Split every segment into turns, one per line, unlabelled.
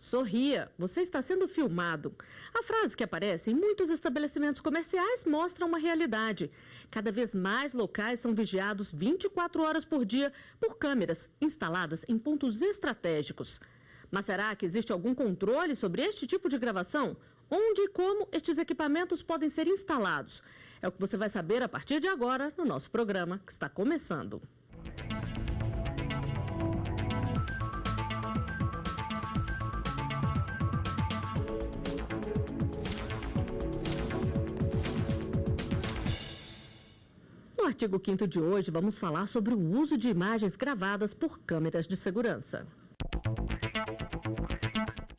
Sorria, você está sendo filmado. A frase que aparece em muitos estabelecimentos comerciais mostra uma realidade. Cada vez mais locais são vigiados 24 horas por dia por câmeras instaladas em pontos estratégicos. Mas será que existe algum controle sobre este tipo de gravação? Onde e como estes equipamentos podem ser instalados? É o que você vai saber a partir de agora no nosso programa, que está começando. No artigo 5º de hoje, vamos falar sobre o uso de imagens gravadas por câmeras de segurança.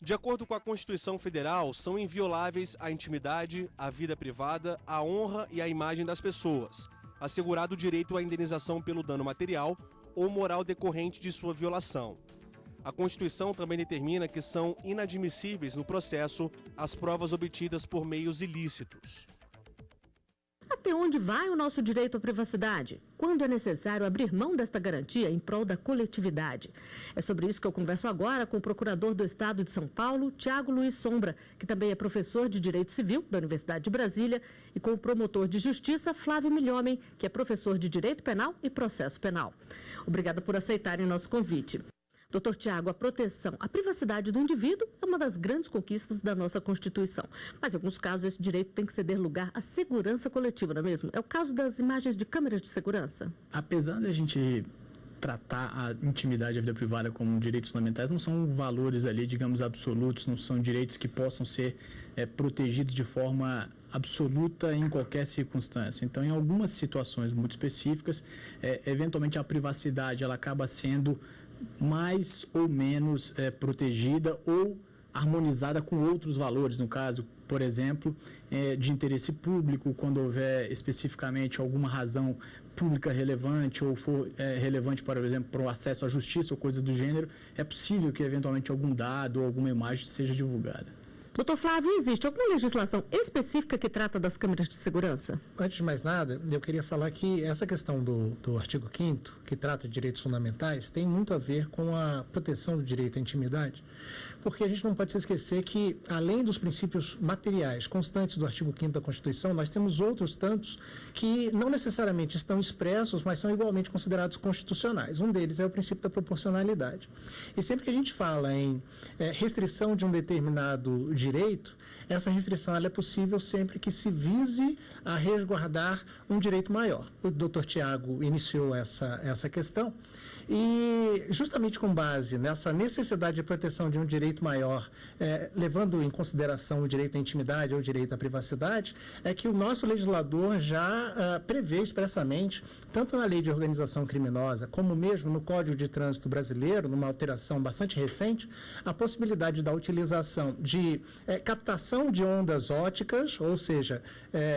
De acordo com a Constituição Federal, são invioláveis a intimidade, a vida privada, a honra e a imagem das pessoas, assegurado o direito à indenização pelo dano material ou moral decorrente de sua violação. A Constituição também determina que são inadmissíveis no processo as provas obtidas por meios ilícitos.
Até onde vai o nosso direito à privacidade? Quando é necessário abrir mão desta garantia em prol da coletividade? É sobre isso que eu converso agora com o procurador do Estado de São Paulo, Tiago Luiz Sombra, que também é professor de Direito Civil da Universidade de Brasília, e com o promotor de Justiça, Flávio Milhomem, que é professor de Direito Penal e Processo Penal. Obrigada por aceitarem nosso convite. Doutor Tiago, a proteção à privacidade do indivíduo é uma das grandes conquistas da nossa Constituição. Mas, em alguns casos, esse direito tem que ceder lugar à segurança coletiva, não é mesmo? É o caso das imagens de câmeras de segurança.
Apesar da gente tratar a intimidade e a vida privada como direitos fundamentais, não são valores ali, digamos, absolutos, não são direitos que possam ser protegidos de forma absoluta em qualquer circunstância. Então, em algumas situações muito específicas, eventualmente a privacidade ela acaba sendo mais ou menos protegida ou harmonizada com outros valores, no caso, por exemplo, de interesse público, quando houver especificamente alguma razão pública relevante ou for relevante, por exemplo, para o acesso à justiça ou coisa do gênero, é possível que eventualmente algum dado ou alguma imagem seja divulgada.
Doutor Flávio, existe alguma legislação específica que trata das câmeras de segurança?
Antes de mais nada, eu queria falar que essa questão do artigo 5º, que trata de direitos fundamentais, tem muito a ver com a proteção do direito à intimidade, porque a gente não pode se esquecer que, além dos princípios materiais constantes do artigo 5º da Constituição, nós temos outros tantos que não necessariamente estão expressos, mas são igualmente considerados constitucionais. Um deles é o princípio da proporcionalidade. E sempre que a gente fala em restrição de um determinado direito, essa restrição ela é possível sempre que se vise a resguardar um direito maior. O doutor Tiago iniciou essa questão e, justamente com base nessa necessidade de proteção de um direito maior, levando em consideração o direito à intimidade ou o direito à privacidade, é que o nosso legislador já prevê expressamente, tanto na Lei de Organização Criminosa, como mesmo no Código de Trânsito Brasileiro, numa alteração bastante recente, a possibilidade da utilização de captação de ondas óticas, ou seja,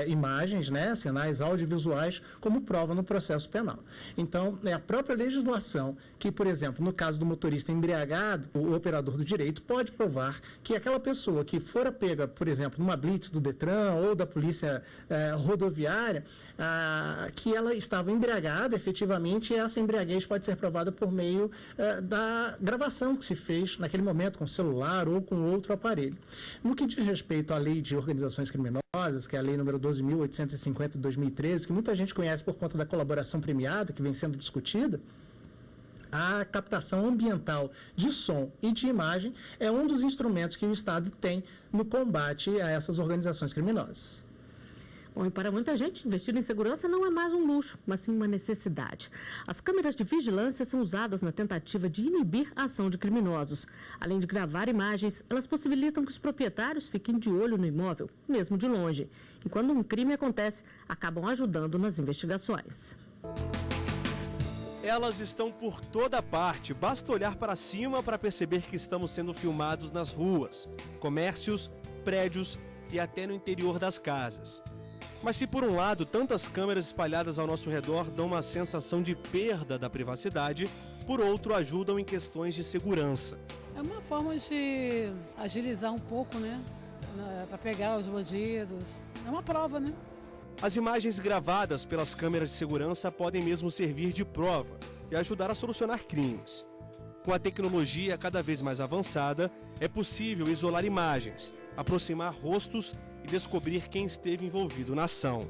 imagens, sinais audiovisuais, como prova no processo penal. Então, é a própria legislação que, por exemplo, no caso do motorista embriagado, o operador do direito pode provar que aquela pessoa que fora pega, por exemplo, numa blitz do Detran ou da polícia rodoviária, que ela estava embriagada efetivamente, e essa embriaguez pode ser provada por meio da gravação que se fez naquele momento com celular ou com outro aparelho. No que diz respeito à Lei de Organizações Criminosas, que é a Lei número 12.850 de 2013, que muita gente conhece por conta da colaboração premiada, que vem sendo discutida, a captação ambiental de som e de imagem é um dos instrumentos que o Estado tem no combate a essas organizações criminosas.
Bom, e para muita gente, investir em segurança não é mais um luxo, mas sim uma necessidade. As câmeras de vigilância são usadas na tentativa de inibir a ação de criminosos. Além de gravar imagens, elas possibilitam que os proprietários fiquem de olho no imóvel, mesmo de longe. E quando um crime acontece, acabam ajudando nas investigações.
Elas estão por toda parte, basta olhar para cima para perceber que estamos sendo filmados nas ruas, comércios, prédios e até no interior das casas. Mas se por um lado tantas câmeras espalhadas ao nosso redor dão uma sensação de perda da privacidade, por outro ajudam em questões de segurança.
É uma forma de agilizar um pouco, para pegar os bandidos. É uma prova,
As imagens gravadas pelas câmeras de segurança podem mesmo servir de prova e ajudar a solucionar crimes. Com a tecnologia cada vez mais avançada, é possível isolar imagens, aproximar rostos e descobrir quem esteve envolvido na ação.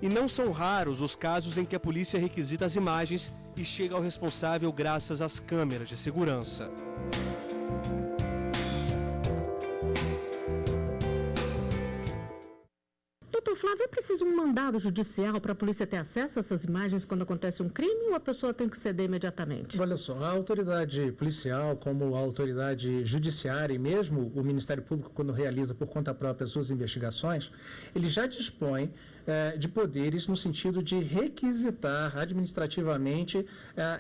E não são raros os casos em que a polícia requisita as imagens e chega ao responsável graças às câmeras de segurança.
Doutor Flávio, é preciso um mandado judicial para a polícia ter acesso a essas imagens quando acontece um crime ou a pessoa tem que ceder imediatamente?
Olha só, a autoridade policial, como a autoridade judiciária e mesmo o Ministério Público, quando realiza por conta própria as suas investigações, ele já dispõe de poderes no sentido de requisitar administrativamente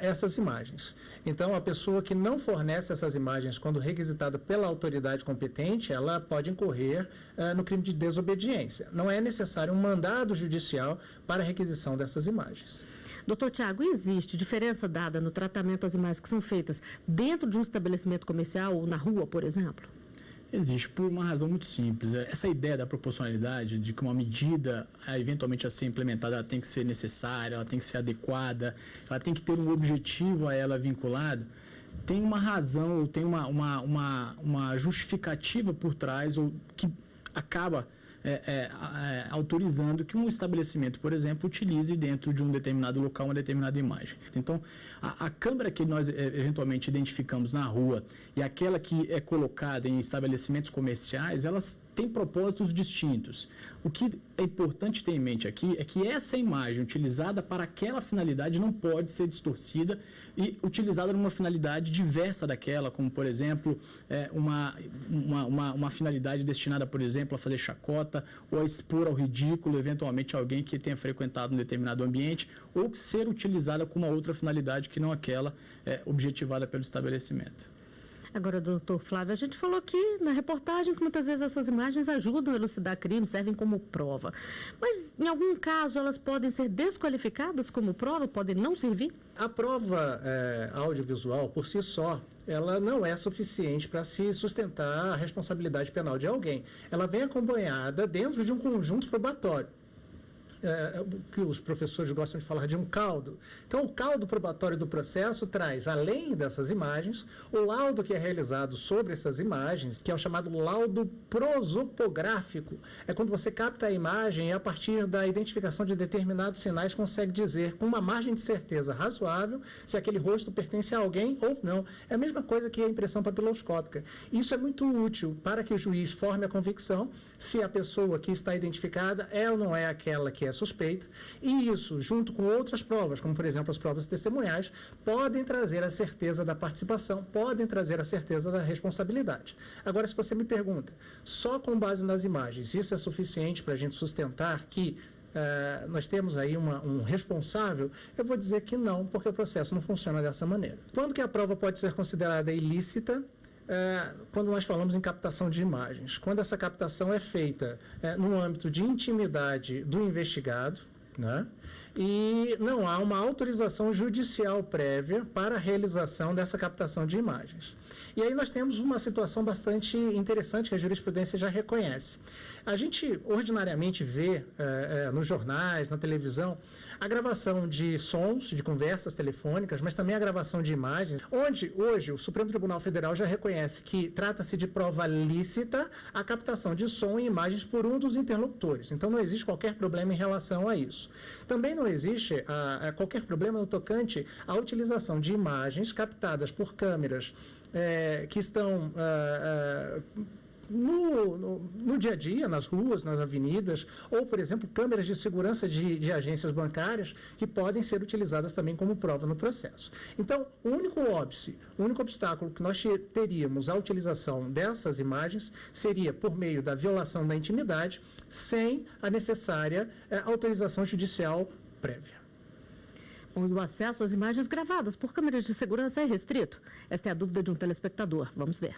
essas imagens. Então, a pessoa que não fornece essas imagens quando requisitada pela autoridade competente, ela pode incorrer no crime de desobediência. Não é necessário um mandado judicial para a requisição dessas imagens.
Doutor Tiago, existe diferença dada no tratamento das imagens que são feitas dentro de um estabelecimento comercial ou na rua, por exemplo?
Existe por uma razão muito simples. Essa ideia da proporcionalidade, de que uma medida, eventualmente a ser implementada, ela tem que ser necessária, ela tem que ser adequada, ela tem que ter um objetivo a ela vinculado, tem uma razão, ou tem uma justificativa por trás, ou que acaba autorizando que um estabelecimento, por exemplo, utilize dentro de um determinado local uma determinada imagem. Então, a câmera que nós eventualmente identificamos na rua e aquela que é colocada em estabelecimentos comerciais, elas têm propósitos distintos. O que é importante ter em mente aqui é que essa imagem utilizada para aquela finalidade não pode ser distorcida e utilizada numa finalidade diversa daquela, como, por exemplo, uma finalidade destinada, por exemplo, a fazer chacota ou a expor ao ridículo, eventualmente, alguém que tenha frequentado um determinado ambiente, ou ser utilizada com uma outra finalidade que não aquela objetivada pelo estabelecimento.
Agora, doutor Flávio, a gente falou aqui na reportagem que muitas vezes essas imagens ajudam a elucidar crimes, servem como prova. Mas, em algum caso, elas podem ser desqualificadas como prova, podem não servir?
A prova audiovisual, por si só, ela não é suficiente para se sustentar a responsabilidade penal de alguém. Ela vem acompanhada dentro de um conjunto probatório. Que os professores gostam de falar de um caldo. Então, o caldo probatório do processo traz, além dessas imagens, o laudo que é realizado sobre essas imagens, que é o chamado laudo prosopográfico. É quando você capta a imagem e, a partir da identificação de determinados sinais, consegue dizer, com uma margem de certeza razoável, se aquele rosto pertence a alguém ou não. É a mesma coisa que a impressão papiloscópica. Isso é muito útil para que o juiz forme a convicção se a pessoa que está identificada é ou não é aquela que é suspeita, e isso, junto com outras provas, como por exemplo as provas testemunhais, podem trazer a certeza da participação, podem trazer a certeza da responsabilidade. Agora, se você me pergunta, só com base nas imagens, isso é suficiente para a gente sustentar que nós temos aí um responsável? Eu vou dizer que não, porque o processo não funciona dessa maneira. Quando que a prova pode ser considerada ilícita? Quando nós falamos em captação de imagens, quando essa captação é feita no âmbito de intimidade do investigado, né, e não há uma autorização judicial prévia para a realização dessa captação de imagens. E aí nós temos uma situação bastante interessante que a jurisprudência já reconhece. A gente ordinariamente vê nos jornais, na televisão, a gravação de sons, de conversas telefônicas, mas também a gravação de imagens, onde hoje o Supremo Tribunal Federal já reconhece que trata-se de prova lícita a captação de som e imagens por um dos interlocutores. Então não existe qualquer problema em relação a isso. Também não existe qualquer problema no tocante à utilização de imagens captadas por câmeras que estão no dia a dia, nas ruas, nas avenidas, ou, por exemplo, câmeras de segurança de agências bancárias que podem ser utilizadas também como prova no processo. Então, o único óbice, o único obstáculo que nós teríamos à utilização dessas imagens seria por meio da violação da intimidade, sem a necessária autorização judicial prévia.
E o acesso às imagens gravadas por câmeras de segurança é restrito? Esta é a dúvida de um telespectador. Vamos ver.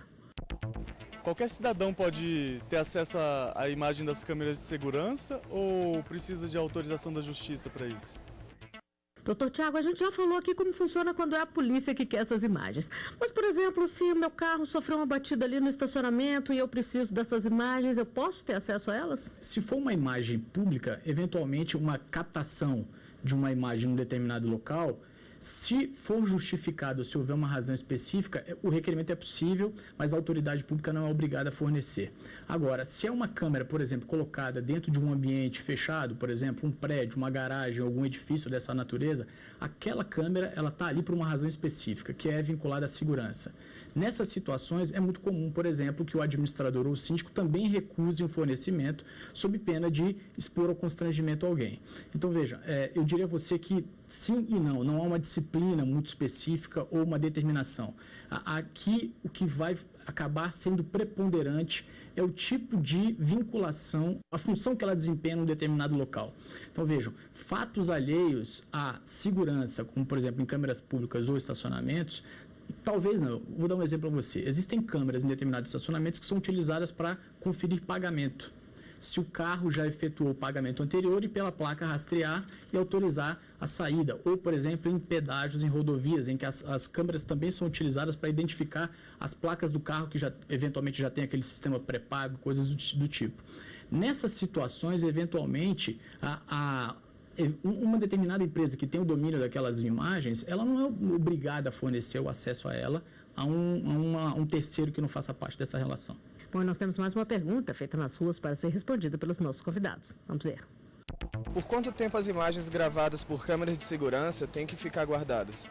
Qualquer cidadão pode ter acesso à imagem das câmeras de segurança ou precisa de autorização da justiça para isso?
Doutor Tiago, a gente já falou aqui como funciona quando é a polícia que quer essas imagens. Mas, por exemplo, se o meu carro sofreu uma batida ali no estacionamento e eu preciso dessas imagens, eu posso ter acesso a elas?
Se for uma imagem pública, eventualmente uma captação de uma imagem em um determinado local Se for justificado, se houver uma razão específica, o requerimento é possível, mas a autoridade pública não é obrigada a fornecer. Agora, se é uma câmera, por exemplo, colocada dentro de um ambiente fechado, por exemplo, um prédio, uma garagem, algum edifício dessa natureza, aquela câmera ela está ali por uma razão específica, que é vinculada à segurança. Nessas situações, é muito comum, por exemplo, que o administrador ou o síndico também recuse um fornecimento sob pena de expor ao constrangimento a alguém. Então, veja, eu diria a você que sim e não há uma disciplina muito específica ou uma determinação. Aqui, o que vai acabar sendo preponderante é o tipo de vinculação, a função que ela desempenha num determinado local. Então, vejam, fatos alheios à segurança, como, por exemplo, em câmeras públicas ou estacionamentos, talvez não. Vou dar um exemplo para você. Existem câmeras em determinados estacionamentos que são utilizadas para conferir pagamento. Se o carro já efetuou o pagamento anterior e pela placa rastrear e autorizar a saída. Ou, por exemplo, em pedágios em rodovias, em que as câmeras também são utilizadas para identificar as placas do carro que eventualmente já tem aquele sistema pré-pago, coisas do tipo. Nessas situações, eventualmente, uma determinada empresa que tem o domínio daquelas imagens, ela não é obrigada a fornecer o acesso a ela a um terceiro que não faça parte dessa relação.
Bom, nós temos mais uma pergunta feita nas ruas para ser respondida pelos nossos convidados. Vamos ver.
Por quanto tempo as imagens gravadas por câmeras de segurança têm que ficar guardadas?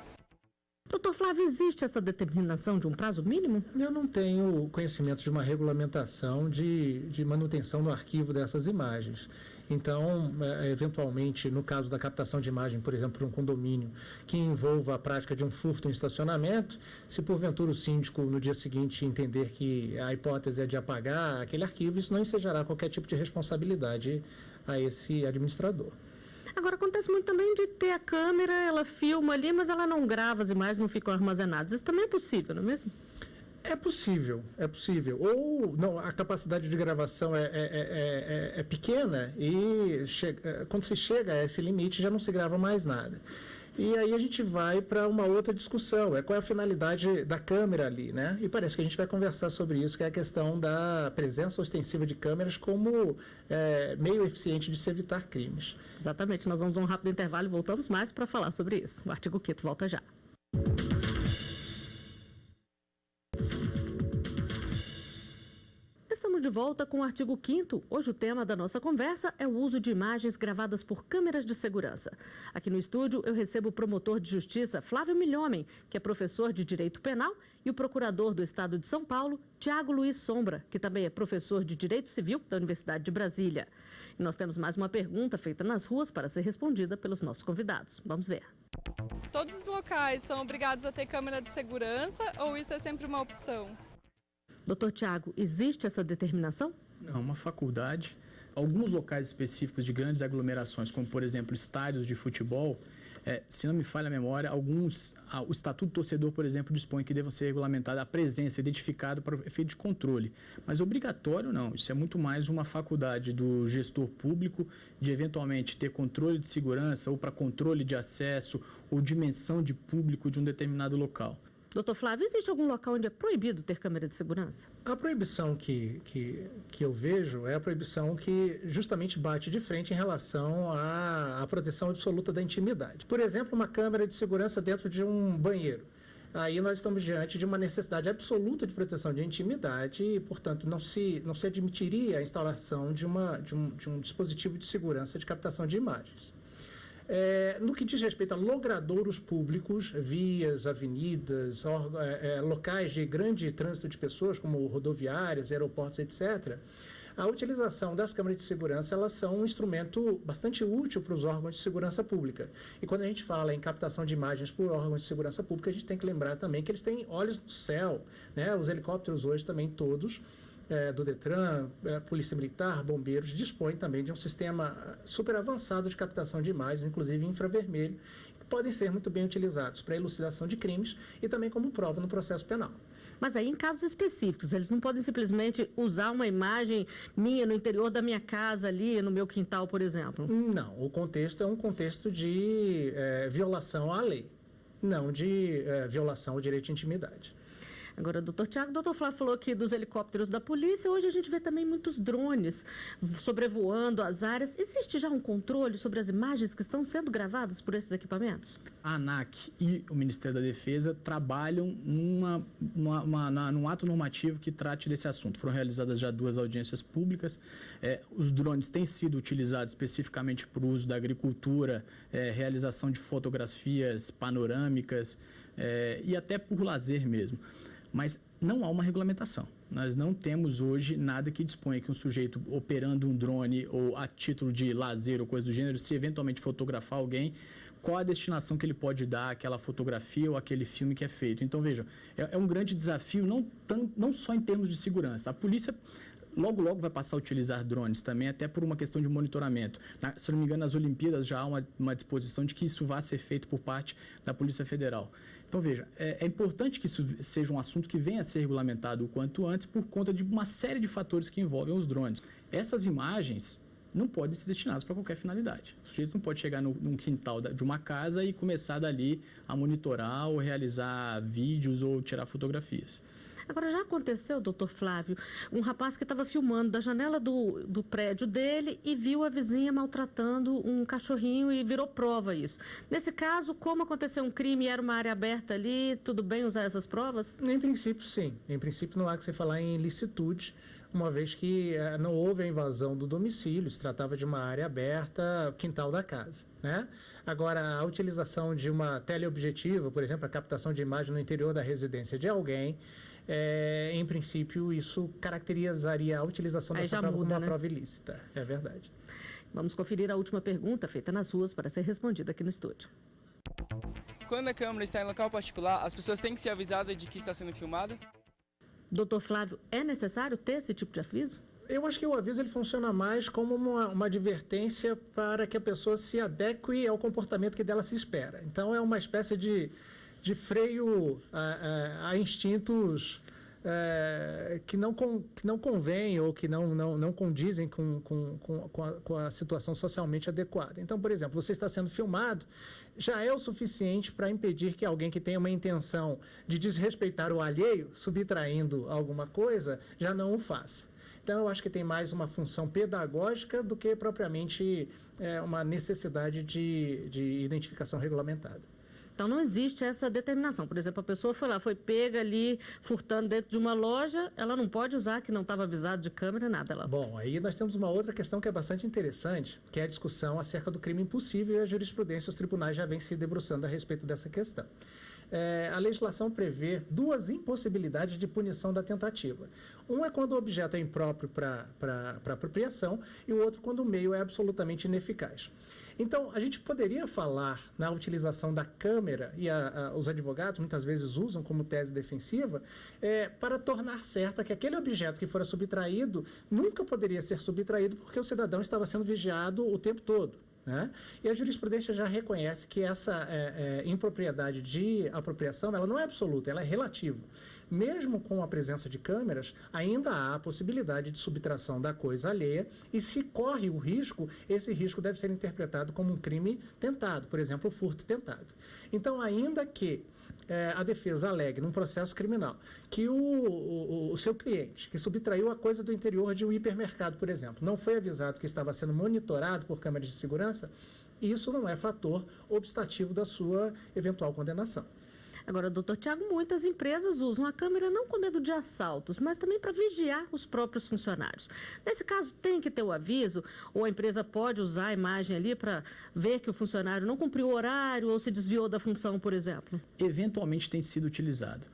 Doutor Flávio, existe essa determinação de um prazo mínimo?
Eu não tenho conhecimento de uma regulamentação de manutenção no arquivo dessas imagens. Então, eventualmente, no caso da captação de imagem, por exemplo, por um condomínio que envolva a prática de um furto em estacionamento, se porventura o síndico no dia seguinte entender que a hipótese é de apagar aquele arquivo, isso não ensejará qualquer tipo de responsabilidade a esse administrador.
Agora, acontece muito também de ter a câmera, ela filma ali, mas ela não grava as imagens, não ficam armazenadas. Isso também é possível, não é mesmo?
É possível. Ou não, a capacidade de gravação é pequena e quando se chega a esse limite já não se grava mais nada. E aí a gente vai para uma outra discussão, qual é a finalidade da câmera ali, né? E parece que a gente vai conversar sobre isso, que é a questão da presença ostensiva de câmeras como meio eficiente de se evitar crimes.
Exatamente, nós vamos a um rápido intervalo e voltamos mais para falar sobre isso. O Artigo 5º volta já. Estamos de volta com o artigo 5º. Hoje o tema da nossa conversa é o uso de imagens gravadas por câmeras de segurança. Aqui no estúdio eu recebo o promotor de justiça Flávio Milhomem, que é professor de Direito Penal, e o procurador do Estado de São Paulo, Tiago Luiz Sombra, que também é professor de Direito Civil da Universidade de Brasília. E nós temos mais uma pergunta feita nas ruas para ser respondida pelos nossos convidados. Vamos ver.
Todos os locais são obrigados a ter câmera de segurança ou isso é sempre uma opção?
Doutor Tiago, existe essa determinação?
Não, uma faculdade. Alguns locais específicos de grandes aglomerações, como por exemplo estádios de futebol, se não me falha a memória, o Estatuto do Torcedor, por exemplo, dispõe que deva ser regulamentada a presença identificada para o efeito de controle. Mas obrigatório não, isso é muito mais uma faculdade do gestor público de eventualmente ter controle de segurança ou para controle de acesso ou dimensão de público de um determinado local.
Doutor Flávio, existe algum local onde é proibido ter câmera de segurança?
A proibição que eu vejo é a proibição que justamente bate de frente em relação à proteção absoluta da intimidade. Por exemplo, uma câmera de segurança dentro de um banheiro. Aí nós estamos diante de uma necessidade absoluta de proteção de intimidade e, portanto, não se admitiria a instalação de um dispositivo de segurança de captação de imagens. No que diz respeito a logradouros públicos, vias, avenidas, locais de grande trânsito de pessoas, como rodoviárias, aeroportos, etc., a utilização das câmeras de segurança, elas são um instrumento bastante útil para os órgãos de segurança pública. E quando a gente fala em captação de imagens por órgãos de segurança pública, a gente tem que lembrar também que eles têm olhos no céu, né? Os helicópteros hoje também todos, do Detran, Polícia Militar, Bombeiros, dispõem também de um sistema super avançado de captação de imagens, inclusive infravermelho, que podem ser muito bem utilizados para elucidação de crimes e também como prova no processo penal.
Mas aí em casos específicos, eles não podem simplesmente usar uma imagem minha no interior da minha casa ali, no meu quintal, por exemplo?
Não, o contexto é um contexto de violação à lei, não de violação ao direito de intimidade.
Agora, doutor Tiago, o doutor Flávio falou aqui dos helicópteros da polícia. Hoje a gente vê também muitos drones sobrevoando as áreas. Existe já um controle sobre as imagens que estão sendo gravadas por esses equipamentos?
A ANAC e o Ministério da Defesa trabalham num ato normativo que trate desse assunto. Foram realizadas já 2 audiências públicas. Os drones têm sido utilizados especificamente para o uso da agricultura, realização de fotografias panorâmicas e até por lazer mesmo. Mas não há uma regulamentação. Nós não temos hoje nada que disponha que um sujeito operando um drone ou a título de lazer ou coisa do gênero, se eventualmente fotografar alguém, qual a destinação que ele pode dar àquela fotografia ou àquele filme que é feito. Então, vejam, é um grande desafio, não só em termos de segurança. A polícia logo vai passar a utilizar drones também, até por uma questão de monitoramento. Se não me engano, nas Olimpíadas já há uma disposição de que isso vá ser feito por parte da Polícia Federal. Então, veja, é importante que isso seja um assunto que venha a ser regulamentado o quanto antes por conta de uma série de fatores que envolvem os drones. Essas imagens não podem ser destinadas para qualquer finalidade. O sujeito não pode chegar num quintal de uma casa e começar dali a monitorar ou realizar vídeos ou tirar fotografias.
Agora, já aconteceu, doutor Flávio, um rapaz que estava filmando da janela do prédio dele e viu a vizinha maltratando um cachorrinho e virou prova isso. Nesse caso, como aconteceu um crime e era uma área aberta ali, tudo bem usar essas provas?
Em princípio, sim. Em princípio, não há que se falar em ilicitude, uma vez que não houve a invasão do domicílio, se tratava de uma área aberta, quintal da casa, né? Agora, a utilização de uma teleobjetiva, por exemplo, a captação de imagem no interior da residência de alguém, em princípio, isso caracterizaria a utilização dessa prova como uma prova ilícita. É verdade.
Vamos conferir a última pergunta feita nas ruas para ser respondida aqui no estúdio.
Quando a câmera está em local particular, as pessoas têm que ser avisadas de que está sendo filmada?
Doutor Flávio, é necessário ter esse tipo de aviso?
Eu acho que o aviso ele funciona mais como uma advertência para que a pessoa se adeque ao comportamento que dela se espera. Então, é uma espécie de freio a instintos que não convêm ou que não condizem com a situação socialmente adequada. Então, por exemplo, você está sendo filmado, já é o suficiente para impedir que alguém que tenha uma intenção de desrespeitar o alheio, subtraindo alguma coisa, já não o faça. Então, eu acho que tem mais uma função pedagógica do que propriamente uma necessidade de identificação regulamentada.
Então, não existe essa determinação. Por exemplo, a pessoa foi pega ali furtando dentro de uma loja, ela não pode usar, que não estava avisado de câmera, nada.
Bom, aí nós temos uma outra questão que é bastante interessante, que é a discussão acerca do crime impossível, e a jurisprudência, os tribunais já vêm se debruçando a respeito dessa questão. A legislação prevê 2 impossibilidades de punição da tentativa. Um é quando o objeto é impróprio para apropriação e o outro quando o meio é absolutamente ineficaz. Então, a gente poderia falar na utilização da câmera, e os advogados muitas vezes usam como tese defensiva, para tornar certa que aquele objeto que fora subtraído nunca poderia ser subtraído porque o cidadão estava sendo vigiado o tempo todo, né? E a jurisprudência já reconhece que essa impropriedade de apropriação ela não é absoluta, ela é relativa. Mesmo com a presença de câmeras, ainda há a possibilidade de subtração da coisa alheia e se corre o risco, esse risco deve ser interpretado como um crime tentado, por exemplo, o furto tentado. Então, ainda que a defesa alegue num processo criminal que o seu cliente, que subtraiu a coisa do interior de um hipermercado, por exemplo, não foi avisado que estava sendo monitorado por câmeras de segurança, isso não é fator obstativo da sua eventual condenação.
Agora, doutor Tiago, muitas empresas usam a câmera não com medo de assaltos, mas também para vigiar os próprios funcionários. Nesse caso, tem que ter o aviso, ou a empresa pode usar a imagem ali para ver que o funcionário não cumpriu o horário ou se desviou da função, por exemplo?
Eventualmente tem sido utilizado.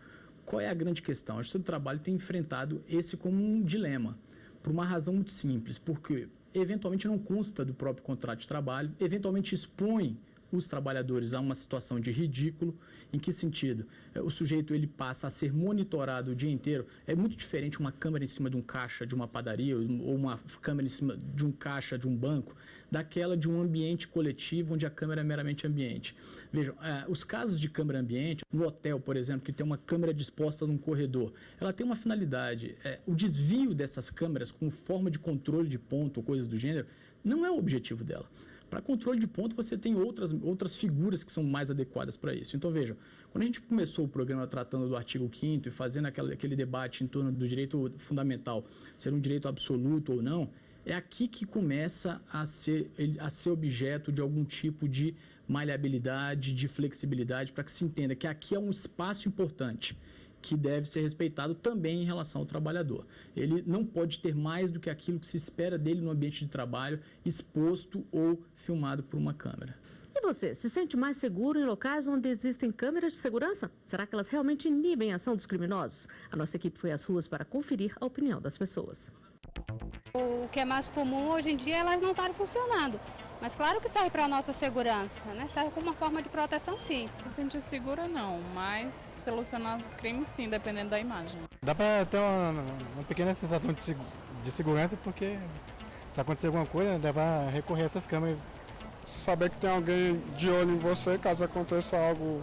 Qual é a grande questão? A Justiça do Trabalho tem enfrentado esse como um dilema, por uma razão muito simples, porque eventualmente não consta do próprio contrato de trabalho, eventualmente expõe os trabalhadores a uma situação de ridículo. Em que sentido? O sujeito ele passa a ser monitorado o dia inteiro. É muito diferente uma câmera em cima de um caixa de uma padaria ou uma câmera em cima de um caixa de um banco, daquela de um ambiente coletivo onde a câmera é meramente ambiente. Vejam, os casos de câmera ambiente, no hotel, por exemplo, que tem uma câmera disposta num corredor, ela tem uma finalidade. O desvio dessas câmeras com forma de controle de ponto ou coisas do gênero não é o objetivo dela. Para controle de ponto, você tem outras figuras que são mais adequadas para isso. Então, vejam, quando a gente começou o programa tratando do artigo 5º e fazendo aquele debate em torno do direito fundamental, ser um direito absoluto ou não, é aqui que começa a ser objeto de algum tipo de maleabilidade, de flexibilidade, para que se entenda que aqui é um espaço importante que deve ser respeitado também em relação ao trabalhador. Ele não pode ter mais do que aquilo que se espera dele no ambiente de trabalho, exposto ou filmado por uma câmera.
E você, se sente mais seguro em locais onde existem câmeras de segurança? Será que elas realmente inibem a ação dos criminosos? A nossa equipe foi às ruas para conferir a opinião das pessoas.
O que é mais comum hoje em dia, elas não estarem funcionando. Mas claro que serve para a nossa segurança, né? Serve como uma forma de proteção, sim.
Se sentir segura, não, mas solucionar crime, sim, dependendo da imagem.
Dá para ter uma pequena sensação de segurança, porque se acontecer alguma coisa, dá para recorrer a essas câmeras.
Se saber que tem alguém de olho em você, caso aconteça algo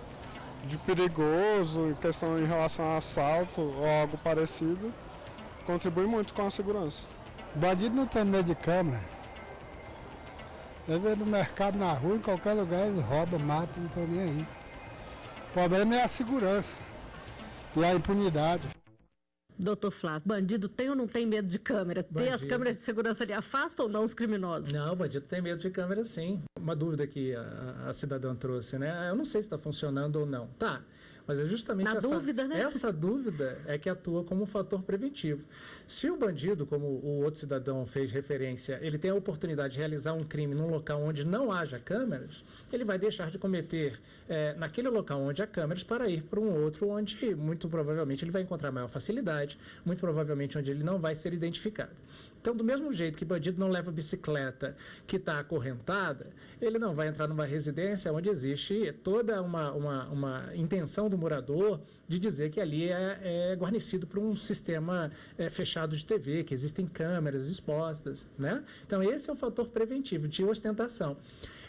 de perigoso, em questão em relação a assalto ou algo parecido, contribui muito com a segurança.
O bandido não tem medo de câmera. Ele vê no mercado, na rua, em qualquer lugar, eles roubam, matam, não estão nem aí. O problema é a segurança e a impunidade.
Doutor Flávio, bandido tem ou não tem medo de câmera? Tem as câmeras de segurança ali, afastam ou não os criminosos?
Não, o bandido tem medo de câmera, sim. Uma dúvida que a cidadã trouxe, né? Eu não sei se está funcionando ou não. Tá, mas é justamente essa dúvida é que atua como um fator preventivo. Se o bandido, como o outro cidadão fez referência, ele tem a oportunidade de realizar um crime num local onde não haja câmeras, ele vai deixar de cometer naquele local onde há câmeras para ir para um outro onde, muito provavelmente, ele vai encontrar maior facilidade, muito provavelmente onde ele não vai ser identificado. Então, do mesmo jeito que bandido não leva bicicleta que está acorrentada, ele não vai entrar numa residência onde existe toda uma intenção do morador de dizer que ali é guarnecido por um sistema fechado de TV, que existem câmeras expostas, né? Então, esse é o fator preventivo de ostentação.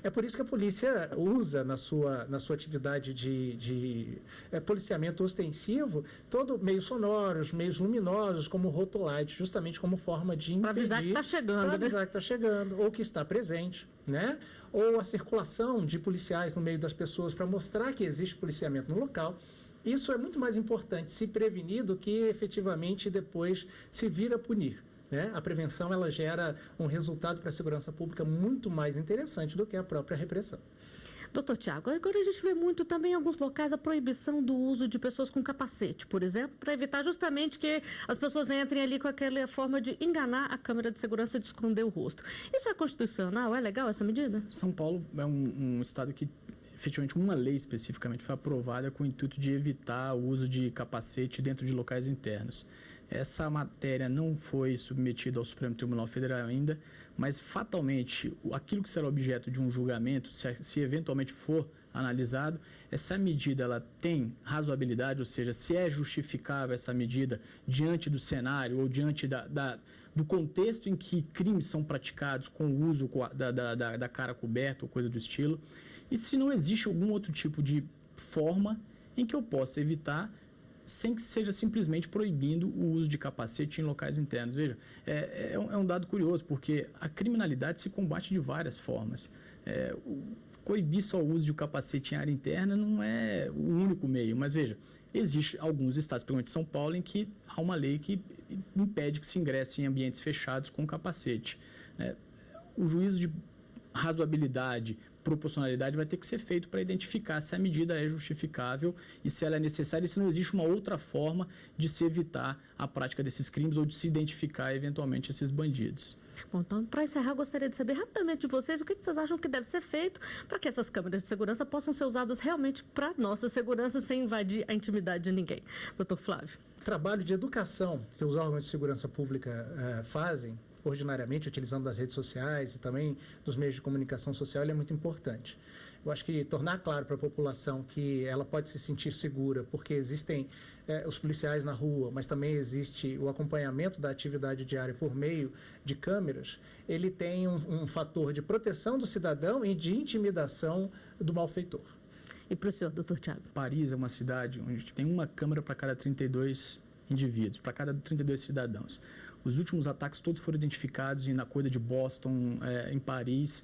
É por isso que a polícia usa na sua atividade de policiamento ostensivo todo meios sonoros, meios luminosos, como o rotolight, justamente como forma de impedir... Para
avisar que está chegando.
Para avisar que está chegando, ou que está presente, né? Ou a circulação de policiais no meio das pessoas para mostrar que existe policiamento no local. Isso é muito mais importante se prevenir do que efetivamente depois se vir a punir. Né? A prevenção ela gera um resultado para a segurança pública muito mais interessante do que a própria repressão.
Doutor Tiago, agora a gente vê muito também em alguns locais a proibição do uso de pessoas com capacete, por exemplo, para evitar justamente que as pessoas entrem ali com aquela forma de enganar a câmera de segurança de esconder o rosto. Isso é constitucional? É legal essa medida?
São Paulo é um estado que, efetivamente, uma lei especificamente foi aprovada com o intuito de evitar o uso de capacete dentro de locais internos. Essa matéria não foi submetida ao Supremo Tribunal Federal ainda, mas fatalmente aquilo que será objeto de um julgamento, se eventualmente for analisado, essa medida ela tem razoabilidade, ou seja, se é justificável essa medida diante do cenário ou diante do contexto em que crimes são praticados com o uso da cara coberta ou coisa do estilo, e se não existe algum outro tipo de forma em que eu possa evitar sem que seja simplesmente proibindo o uso de capacete em locais internos. Veja, é um dado curioso, porque a criminalidade se combate de várias formas. Coibir só o uso de capacete em área interna não é o único meio, mas veja, existem alguns estados, principalmente São Paulo, em que há uma lei que impede que se ingresse em ambientes fechados com capacete. O juízo de razoabilidade, proporcionalidade vai ter que ser feito para identificar se a medida é justificável e se ela é necessária e se não existe uma outra forma de se evitar a prática desses crimes ou de se identificar eventualmente esses bandidos.
Bom, então, para encerrar, eu gostaria de saber rapidamente de vocês o que vocês acham que deve ser feito para que essas câmeras de segurança possam ser usadas realmente para nossa segurança sem invadir a intimidade de ninguém. Doutor Flávio.
O trabalho de educação que os órgãos de segurança pública fazem, ordinariamente, utilizando das redes sociais e também dos meios de comunicação social, ele é muito importante. Eu acho que tornar claro para a população que ela pode se sentir segura, porque existem os policiais na rua, mas também existe o acompanhamento da atividade diária por meio de câmeras, ele tem um fator de proteção do cidadão e de intimidação do malfeitor.
E para o senhor, doutor Tiago?
Paris é uma cidade onde tem uma câmera para cada 32 indivíduos, para cada 32 cidadãos. Os últimos ataques todos foram identificados na corrida de Boston, em Paris.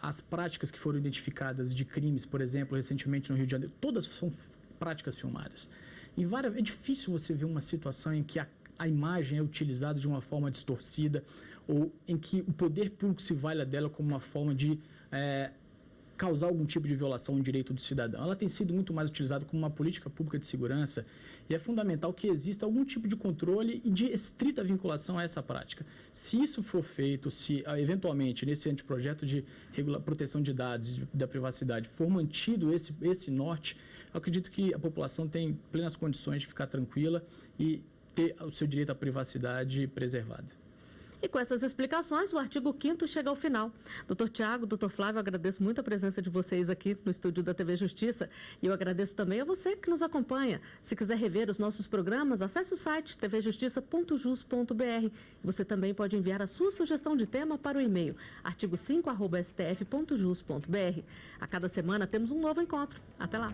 As práticas que foram identificadas de crimes, por exemplo, recentemente no Rio de Janeiro, todas são práticas filmadas. É difícil você ver uma situação em que a imagem é utilizada de uma forma distorcida ou em que o poder público se valha dela como uma forma de causar algum tipo de violação ao direito do cidadão. Ela tem sido muito mais utilizada como uma política pública de segurança e é fundamental que exista algum tipo de controle e de estrita vinculação a essa prática. Se isso for feito, se eventualmente nesse anteprojeto de proteção de dados da privacidade for mantido esse norte, eu acredito que a população tem plenas condições de ficar tranquila e ter o seu direito à privacidade preservado.
E com essas explicações, o artigo 5º chega ao final. Doutor Tiago, doutor Flávio, agradeço muito a presença de vocês aqui no estúdio da TV Justiça. E eu agradeço também a você que nos acompanha. Se quiser rever os nossos programas, acesse o site tvjustiça.jus.br. Você também pode enviar a sua sugestão de tema para o e-mail artigo5@stf.jus.br. A cada semana temos um novo encontro. Até lá!